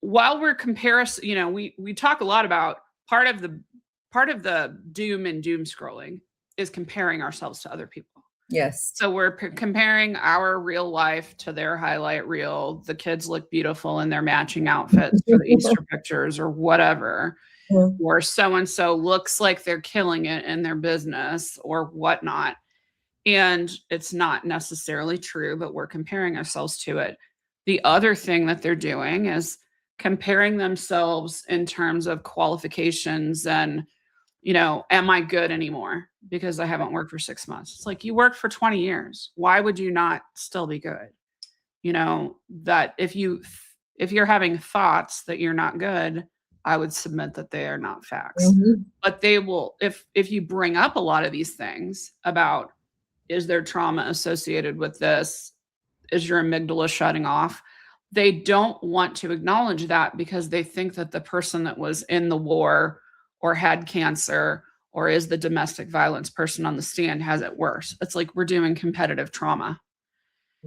While we're we talk a lot about part of the doom and doom scrolling is comparing ourselves to other people. Yes. So we're comparing our real life to their highlight reel. The kids look beautiful in their matching outfits for the Easter pictures or whatever. Or so-and-so looks like they're killing it in their business or whatnot. And it's not necessarily true, but we're comparing ourselves to it. The other thing that they're doing is comparing themselves in terms of qualifications and, am I good anymore because I haven't worked for 6 months? It's like, you worked for 20 years. Why would you not still be good? That if you're having thoughts that you're not good, I would submit that they are not facts. Mm-hmm. But they will, if you bring up a lot of these things about, is there trauma associated with this? Is your amygdala shutting off? They don't want to acknowledge that because they think that the person that was in the war or had cancer or is the domestic violence person on the stand has it worse. It's like we're doing competitive trauma.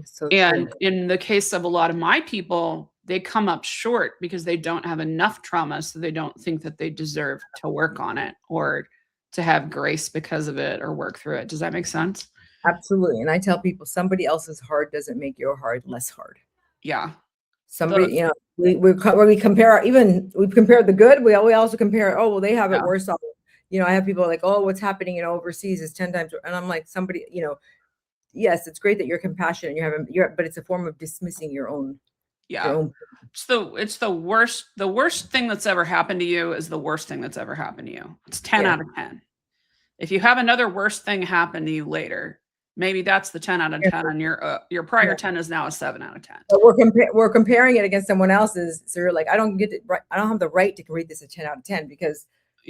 So and true. In the case of a lot of my people, they come up short because they don't have enough trauma, so they don't think that they deserve to work on it or to have grace because of it or work through it. Does that make sense? Absolutely. And I tell people, somebody else's hard doesn't make your hard less hard. Yeah. Somebody, we compare we compare the good. We also compare, oh, well, they have it worse off. I have people like, oh, what's happening overseas is 10 times. And I'm like, somebody, yes, it's great that you're compassionate and but it's a form of dismissing your own Yeah. It's the worst thing that's ever happened to you is the worst thing that's ever happened to you. It's 10 Yeah. out of 10. If you have another worse thing happen to you later, maybe that's the 10 out of 10 and your prior Yeah. 10 is now a 7 out of 10. But we're comparing it against someone else's. So you're like, I don't have the right to rate this a 10 out of 10 because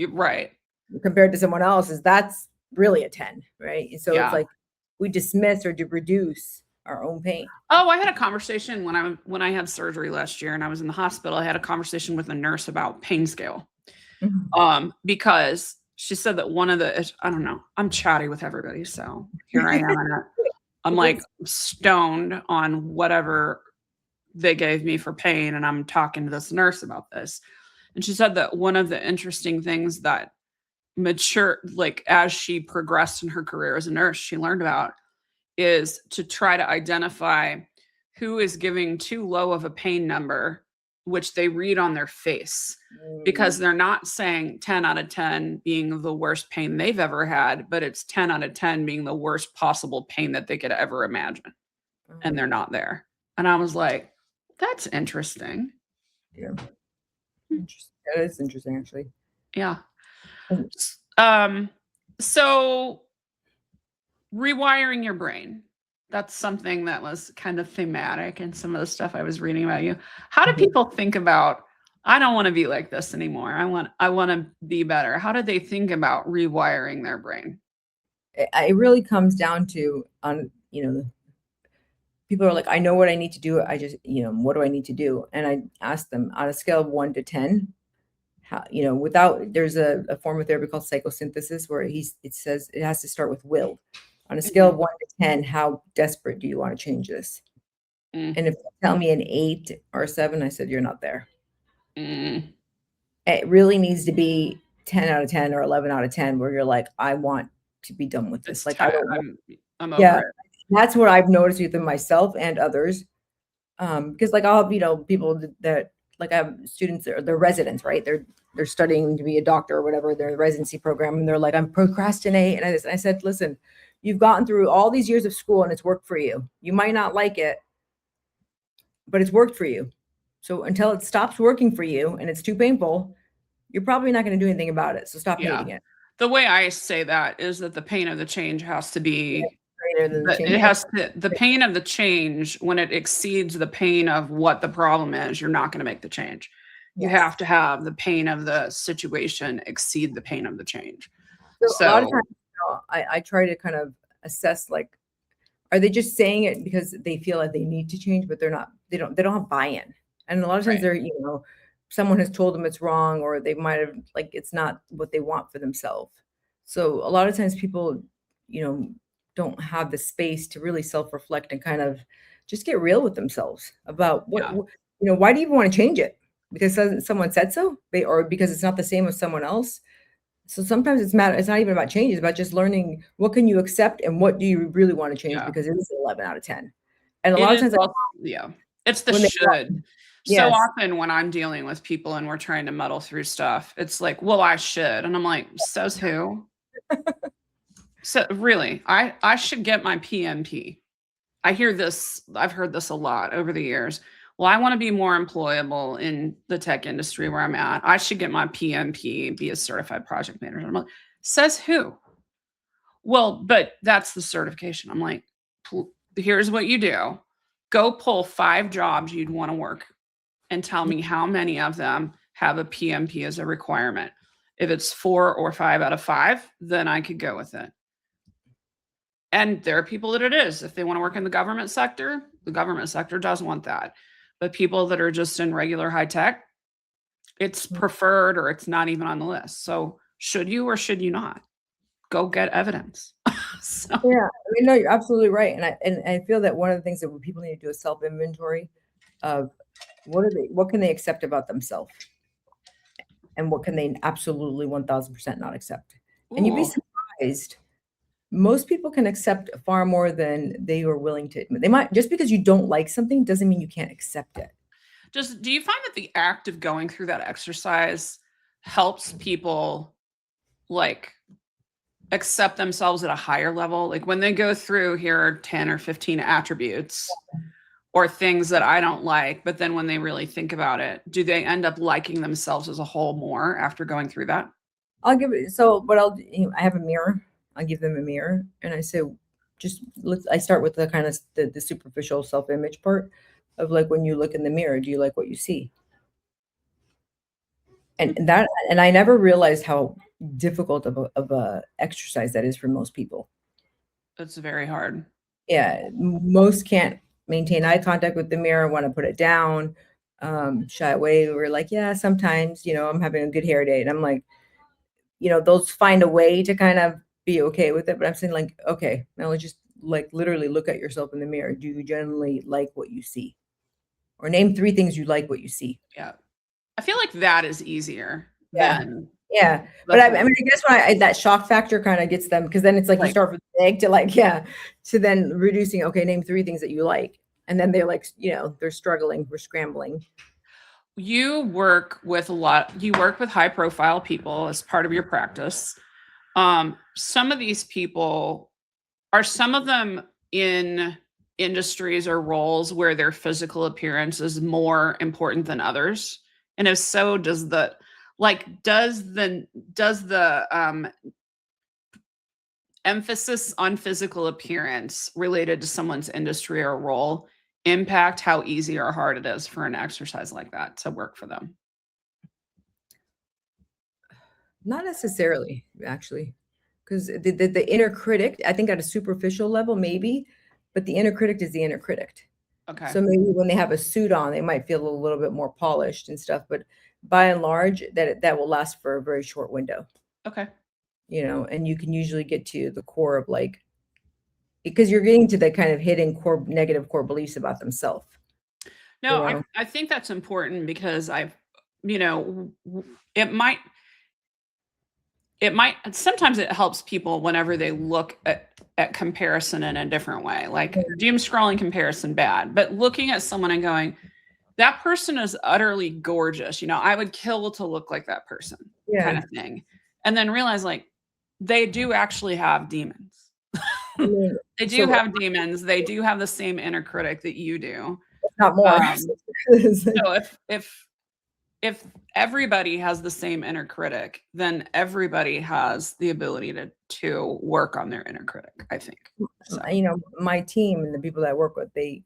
Right. compared to someone else's, that's really a 10, right? And so it's Yeah. like we dismiss or reduce our own pain. Oh, I had a conversation when I had surgery last year and I was in the hospital. I had a conversation with a nurse about pain scale. Because she said that I don't know, I'm chatty with everybody. So here I am. And I'm like stoned on whatever they gave me for pain. And I'm talking to this nurse about this. And she said that one of the interesting things that like as she progressed in her career as a nurse, she learned about is to try to identify who is giving too low of a pain number, which they read on their face, because they're not saying 10 out of 10 being the worst pain they've ever had, but it's 10 out of 10 being the worst possible pain that they could ever imagine. And they're not there. And I was like, that's interesting. Yeah. Interesting. That is interesting, actually. Yeah. So rewiring your brain. That's something that was kind of thematic in some of the stuff I was reading about you. How do people think about, I don't want to be like this anymore. I want to be better. How do they think about rewiring their brain? It really comes down to people are like, I know what I need to do. I just, what do I need to do? And I ask them on a scale of 1 to 10, how, there's a form of therapy called psychosynthesis where it says it has to start with will. On a scale of 1 to 10, how desperate do you want to change this? And if you tell me an 8 or a 7, I said, you're not there. It really needs to be 10 out of 10 or 11 out of 10 where you're like, I want to be done with this. Like, I'm over it. That's what I've noticed within myself and others. Because like I'll have, people that like I have students that are they're residents, right? They're studying to be a doctor or whatever, their residency program, and they're like, I'm procrastinating. And I said, listen, you've gotten through all these years of school and it's worked for you. You might not like it, but it's worked for you. So until it stops working for you and it's too painful, you're probably not going to do anything about it. So stop hating it. The way I say that is that the pain of the change has to be greater than the change. It has to, the pain of the change, when it exceeds the pain of what the problem is, you're not going to make the change. You have to have the pain of the situation exceed the pain of the change. So a lot of times, I try to kind of assess, like, are they just saying it because they feel like they need to change, but they don't have buy-in. And a lot of times they're, someone has told them it's wrong, or they might have, like, it's not what they want for themselves. So a lot of times people, don't have the space to really self-reflect and kind of just get real with themselves about why do you even want to change it? Because someone said so, or because it's not the same as someone else. So sometimes it's not even about change. It's about just learning what can you accept and what do you really want to change, because it is 11 out of 10. And a lot of times, it's the should. So often when I'm dealing with people and we're trying to muddle through stuff, it's like, well, I should. And I'm like, says who? So really, I should get my PMP. I've heard this a lot over the years. Well, I want to be more employable in the tech industry where I'm at. I should get my PMP, be a certified project manager. I'm like, says who? Well, but that's the certification. I'm like, here's what you do. Go pull 5 jobs you'd want to work and tell me how many of them have a PMP as a requirement. If it's 4 or 5 out of 5, then I could go with it. And there are people that it is. If they want to work in the government sector does want that. But people that are just in regular high tech, it's preferred, or it's not even on the list. So should you or should you not? Go get evidence. Yeah, no, you're absolutely right. And I feel that one of the things that people need to do is self-inventory of what can they accept about themselves, and what can they absolutely 1000% not accept. And you'd be surprised. Most people can accept far more than they are willing to admit. They might, just because you don't like something doesn't mean you can't accept it. Do you find that the act of going through that exercise helps people, like, accept themselves at a higher level? Like when they go through, here are 10 or 15 attributes, or things that I don't like, but then when they really think about it, do they end up liking themselves as a whole more after going through that? I'll give it. So, but I have a mirror. I'll give them a mirror, and I say, I start with the kind of the superficial self image part of like when you look in the mirror, do you like what you see? And I never realized how difficult of a exercise that is for most people. That's very hard. Yeah, most can't maintain eye contact with the mirror, want to put it down, shy away. We're like, yeah, sometimes, I'm having a good hair day. And I'm like, those find a way to kind of be okay with it. But I'm saying like, okay, now let's just like literally look at yourself in the mirror. Do you generally like what you see? Or name 3 things you like what you see. Yeah. I feel like that is easier Yeah. than Yeah. the But I whole mean, I guess when that shock factor kind of gets them, because then it's like you like start with big to like, yeah, to then reducing, okay, name 3 things that you like. And then they're like, they're struggling, we're scrambling. you work with high profile people as part of your practice. Some of these people, are some of them in industries or roles where their physical appearance is more important than others? And if so, does the emphasis on physical appearance related to someone's industry or role impact how easy or hard it is for an exercise like that to work for them? Not necessarily, actually, because the inner critic, I think at a superficial level, maybe, but the inner critic is the inner critic. Okay. So maybe when they have a suit on, they might feel a little bit more polished and stuff, but by and large, that will last for a very short window. Okay. And you can usually get to the core of like, because you're getting to the kind of hidden negative core beliefs about themselves. No, I think that's important because it might sometimes it helps people whenever they look at comparison in a different way. Like doom scrolling comparison bad, but looking at someone and going, that person is utterly gorgeous. I would kill to look like that person, kind of thing. And then realize like they do actually have demons. They do have demons. They do have the same inner critic that you do. Not more. So if everybody has the same inner critic, then everybody has the ability to work on their inner critic, I think. So. My team and the people that I work with, I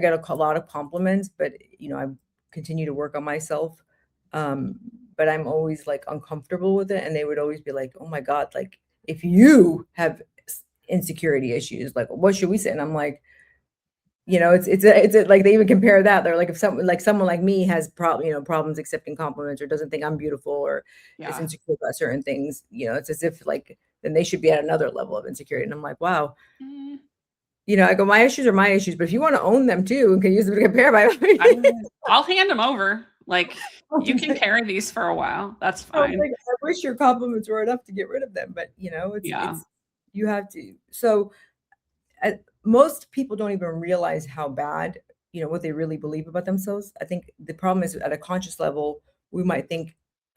got a lot of compliments, but I continue to work on myself. But I'm always like uncomfortable with it. And they would always be like, oh my God, like if you have insecurity issues, like what should we say? And I'm like, it's like they even compare that. They're like, if someone like me has problems accepting compliments or doesn't think I'm beautiful or is insecure about certain things, it's as if like then they should be at another level of insecurity. And I'm like, wow. I go, my issues are my issues, but if you want to own them too and can use them to compare by, I'll hand them over. Like you can carry these for a while. That's fine. I wish your compliments were enough to get rid of them, but it's you have to. So most people don't even realize how bad, what they really believe about themselves. I think the problem is at a conscious level, we might think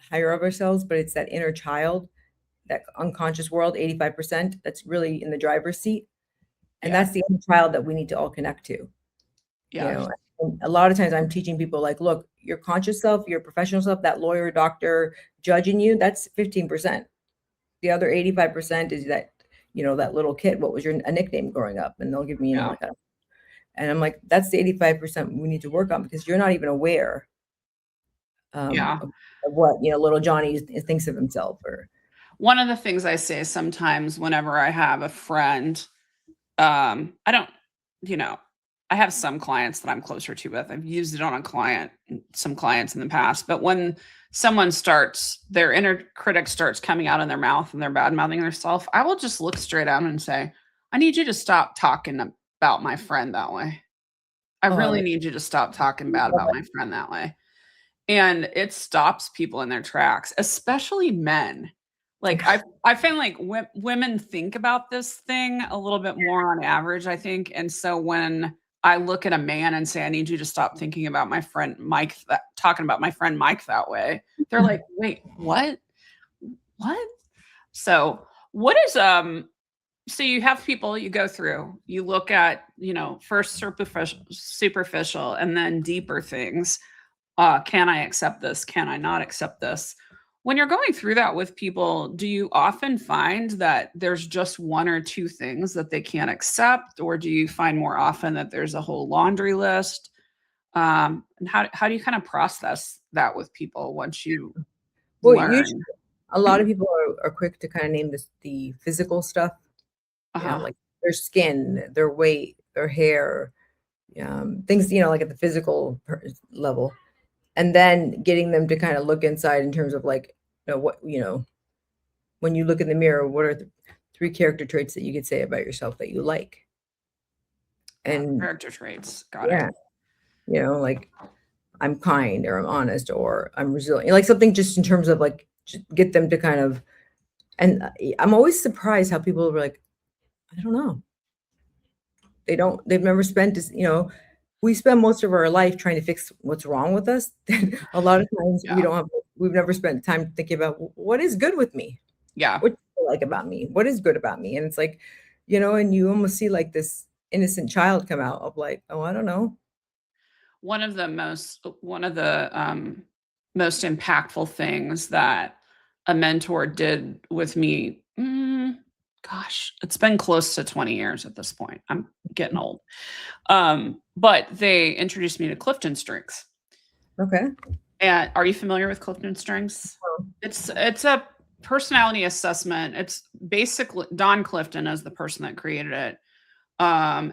higher of ourselves, but it's that inner child, that unconscious world, 85%, that's really in the driver's seat. And that's the inner child that we need to all connect to. Yeah. A lot of times I'm teaching people like, look, your conscious self, your professional self, that lawyer, doctor judging you, that's 15%. The other 85% is that, that little kid, what was a nickname growing up? And they'll give me, and I'm like, that's the 85% we need to work on because you're not even aware of what, little Johnny thinks of himself. Or one of the things I say sometimes whenever I have a friend, I have some clients that I'm closer to with. I've used it on some clients in the past, but when their inner critic starts coming out in their mouth and they're bad mouthing themselves, I will just look straight at them and say, I need you to stop talking about my friend that way. I really need you to stop talking bad about my friend that way. And it stops people in their tracks, especially men. Like I find like women think about this thing a little bit more on average, I think. And so when I look at a man and say, I need you to stop thinking about my friend Mike, talking about my friend Mike that way, they're like, wait, what? So what is, So you have people you go through, you look at, first superficial and then deeper things. Can I accept this? Can I not accept this? When you're going through that with people, do you often find that there's just one or two things that they can't accept, or do you find more often that there's a whole laundry list? And how do you kind of process that with people once you Well, learn? usually a lot of people are quick to kind of name the physical stuff, Uh-huh. like their skin, their weight, their hair, things, like at the physical level. And then getting them to kind of look inside in terms of like, when you look in the mirror, what are the 3 character traits that you could say about yourself that you like? And Character traits. Got yeah, it. like I'm kind, or I'm honest, or I'm resilient, like something just in terms of like, get them to kind of, and I'm always surprised how people are like, I don't know. They've never spent this, we spend most of our life trying to fix what's wrong with us. A lot of times Yeah. we've never spent time thinking about what is good with me. Yeah. What do you like about me? What is good about me? And it's like, and you almost see like this innocent child come out of like, oh, I don't know. One of the most impactful things that a mentor did with me, gosh, it's been close to 20 years at this point. I'm getting old. But they introduced me to Clifton Strengths. Okay. And are you familiar with Clifton Strengths? Oh. It's a personality assessment. It's basically Don Clifton is the person that created it.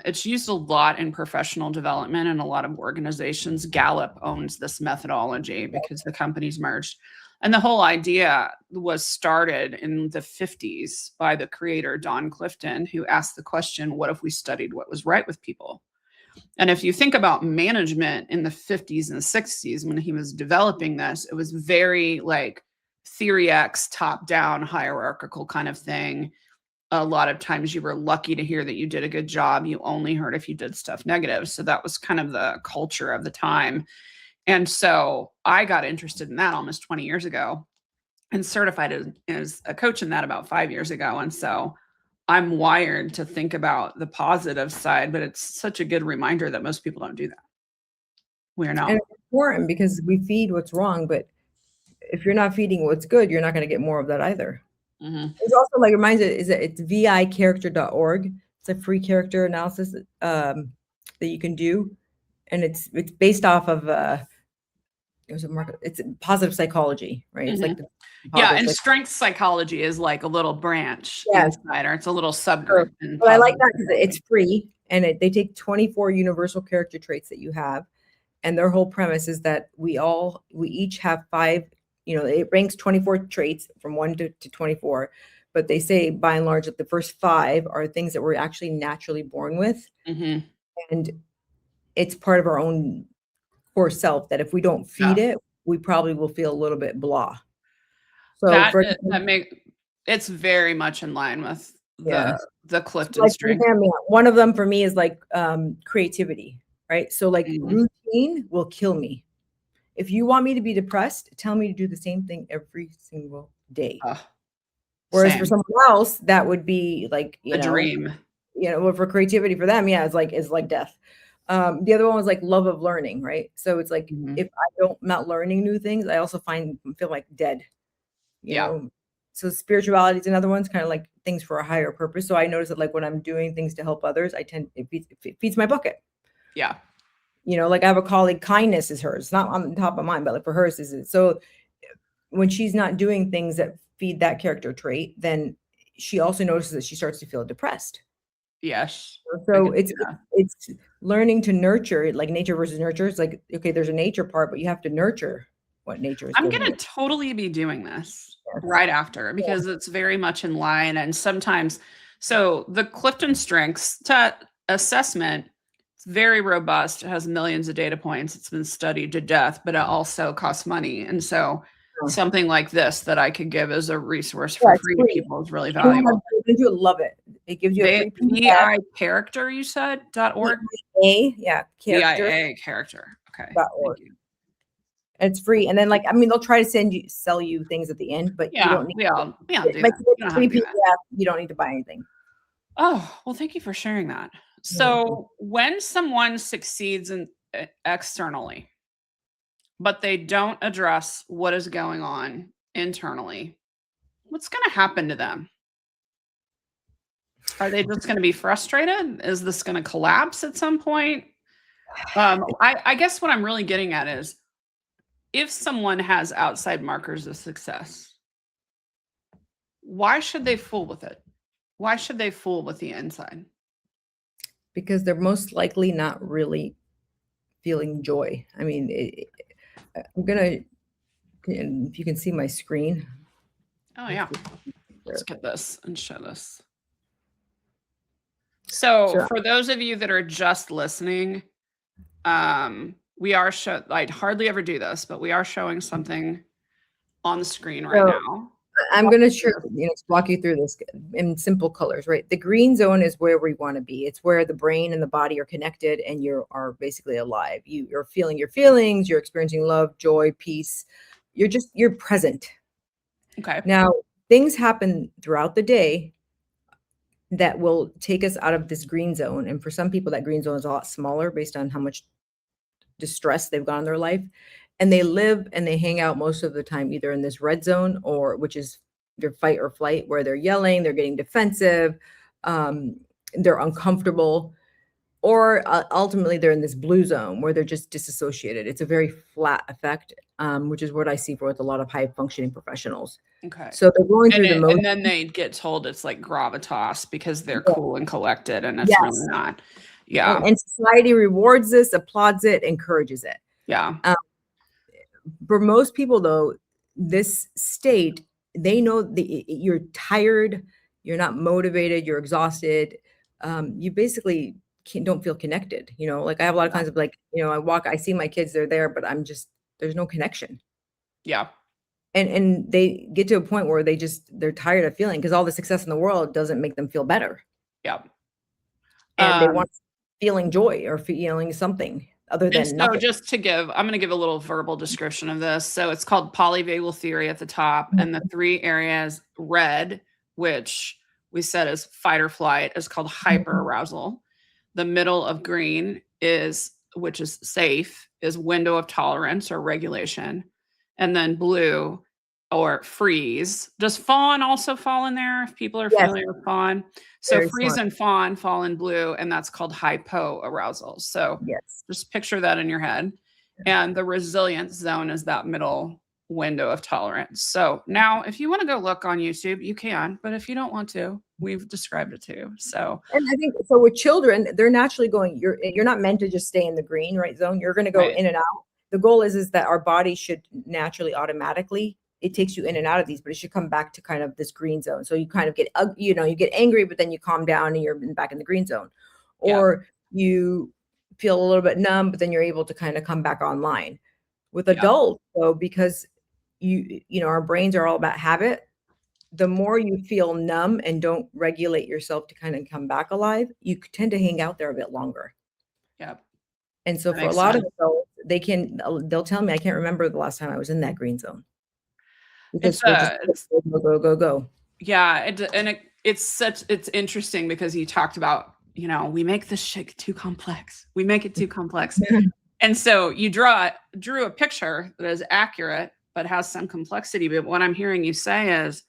It's used a lot in professional development and a lot of organizations. Gallup owns this methodology because the companies merged. And the whole idea was started in the 50s by the creator, Don Clifton, who asked the question, what if we studied what was right with people? And if you think about management in the 50s and 60s, when he was developing this, it was very like Theory X, top down, hierarchical kind of thing. A lot of times you were lucky to hear that you did a good job. You only heard if you did stuff negative. So that was kind of the culture of the time. And so I got interested in that almost 20 years ago and certified as a coach in that about 5 years ago. And so I'm wired to think about the positive side, but it's such a good reminder that most people don't do that. We're not. And it's important because we feed what's wrong, but if you're not feeding what's good, you're not going to get more of that either. Mm-hmm. It's also like reminds it is that it's vicharacter.org. It's a free character analysis that you can do, and it's based off of it's positive psychology, right? It's like and strength psychology is like a little branch inside, or it's a little subgroup. But I like that because it's free, and they take 24 universal character traits that you have, and their whole premise is that we each have 5. It ranks 24 traits from 1 to 24, but they say by and large that the first 5 are things that we're actually naturally born with, and it's part of our own core self that if we don't feed it, we probably will feel a little bit blah. So it's very much in line with the Clifton Strength. One of them for me is like creativity, right? So like routine will kill me. If you want me to be depressed, tell me to do the same thing every single day. Whereas for someone else, that would be like a dream. For creativity for them, it's like death. The other one was like love of learning, right? So it's like if I'm not learning new things, I also feel like dead. So spirituality is another one's kind of like things for a higher purpose. So I notice that like when I'm doing things to help others, it feeds my bucket. Yeah. Like I have a colleague, kindness is hers. It's not on the top of mine, but like for hers is it. So when she's not doing things that feed that character trait, then she also notices that she starts to feel depressed. Yes. So it's learning to nurture, like nature versus nurture. It's like, okay, there's a nature part, but you have to nurture what nature is. I'm going to totally be doing this right after because it's very much in line. And sometimes, so the Clifton Strengths assessment, very robust. It has millions of data points. It's been studied to death, but it also costs money. And so something like this that I could give as a resource for free to people is really valuable. You love it. It gives you a free VI character, you said, .org? VIA character. Okay. .org. It's free. And then they'll try to sell you things at the end, but you don't need we all do that. You don't need to buy anything. Oh, well, thank you for sharing that. You're welcome. So, when someone succeeds externally, but they don't address what is going on internally, what's going to happen to them? Are they just going to be frustrated? Is this going to collapse at some point? I guess what I'm really getting at is if someone has outside markers of success, why should they fool with it? Why should they fool with the inside? Because they're most likely not really feeling joy. I mean, I'm gonna, if you can see my screen. Oh, yeah. Let's get this and show this. So, for those of you that are just listening, we are I'd hardly ever do this, but we are showing something on the screen right now. I'm going to walk you through this in simple colors, right? The green zone is where we want to be. It's where the brain and the body are connected and you are basically alive. You're feeling your feelings, you're experiencing love, joy, peace. You're present. Okay. Now, things happen throughout the day that will take us out of this green zone. And for some people, that green zone is a lot smaller based on how much distress they've gone in their life. And they live and they hang out most of the time either in this red zone or which is their fight or flight, where they're yelling, they're getting defensive, they're uncomfortable, or ultimately they're in this blue zone where they're just disassociated. It's a very flat effect, which is what I see with a lot of high functioning professionals. Okay. So they're going through the motion. And then they get told it's like gravitas because they're cool and collected, and it's really not. Yeah. And society rewards this, applauds it, encourages it. Yeah. For most people, though, this state, they know you're tired, you're not motivated, you're exhausted. You basically don't feel connected. Like I have a lot of times of like, I see my kids, they're there, but there's no connection. Yeah. And they get to a point where they're tired of feeling, because all the success in the world doesn't make them feel better. Yeah. And they want feeling joy or feeling something other than nothing. So I'm going to give a little verbal description of this. So it's called polyvagal theory at the top, and the 3 areas, red, which we said is fight or flight, is called hyperarousal. The middle of green which is safe, is window of tolerance or regulation. And then blue or freeze. Does fawn also fall in there if people are familiar with fawn? So Very freeze smart. and fawn fall in blue, and that's called hypoarousal. So just picture that in your head. And the resilience zone is that middle window of tolerance. So now if you want to go look on YouTube, you can, but if you don't want to, we've described it to you. So, and I think so with children, they're naturally going, you're not meant to just stay in the green zone. You're going to go in and out. The goal is that our body should naturally automatically, it takes you in and out of these, but it should come back to kind of this green zone. So you kind of get, you get angry, but then you calm down and you're back in the green zone, or you feel a little bit numb, but then you're able to kind of come back online. With adults, though, because our brains are all about habit. The more you feel numb and don't regulate yourself to kind of come back alive, you tend to hang out there a bit longer. Yep. And so for a lot of adults, they'll tell me, I can't remember the last time I was in that green zone. Because go. Yeah. It's interesting because you talked about, we make this shit too complex. We make it too complex. And so you drew a picture that is accurate, but has some complexity. But what I'm hearing you say is,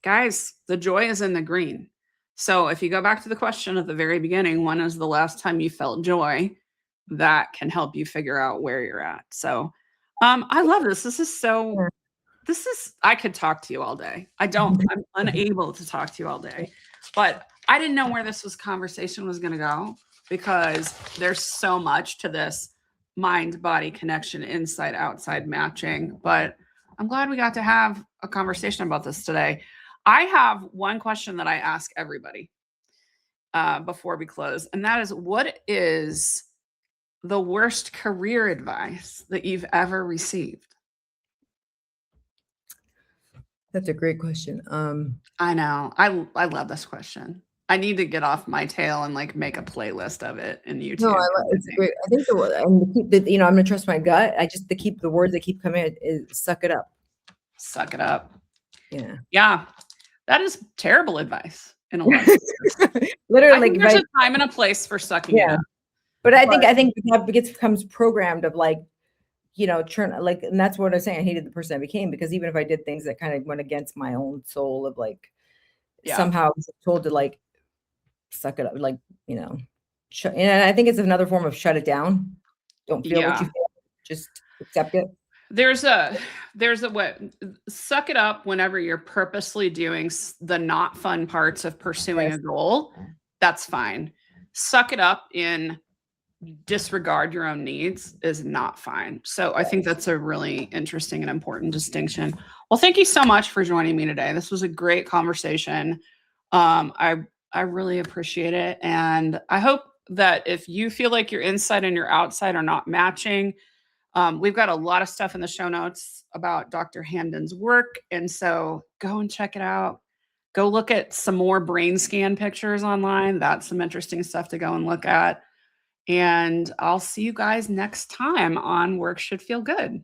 guys, the joy is in the green. So if you go back to the question at the very beginning, when is the last time you felt joy? That can help you figure out where you're at. So I love this. I could talk to you all day. I'm unable to talk to you all day, but I didn't know where conversation was going to go, because there's so much to this mind-body connection, inside, outside matching. But I'm glad we got to have a conversation about this today. I have one question that I ask everybody before we close, and that is, what is the worst career advice that you've ever received? That's a great question. I know. I love this question. I need to get off my tail and make a playlist of it in YouTube. No, it's great. I think I'm going to trust my gut. The words that keep coming is suck it up. Suck it up. Yeah. Yeah. That is terrible advice. in a lot of cases. Literally, I like think if there's I, a time and a place for sucking it yeah. up. But I But think that becomes programmed of like, churn, like, and that's what I was saying. I hated the person I became because even if I did things that kind of went against my own soul of like, yeah, somehow I was told to like suck it up, like, and I think it's another form of shut it down. Don't feel what you yeah. feel, just accept it. There's a what, suck it up whenever you're purposely doing the not fun parts of pursuing a Yes. goal. That's fine. Suck it up in disregard your own needs is not fine. So I think that's a really interesting and important distinction. Well, thank you so much for joining me today. This was a great conversation. I really appreciate it. And I hope that if you feel like your inside and your outside are not matching, we've got a lot of stuff in the show notes about Dr. Hamdan's work. And so go and check it out. Go look at some more brain scan pictures online. That's some interesting stuff to go and look at. And I'll see you guys next time on Work Should Feel Good.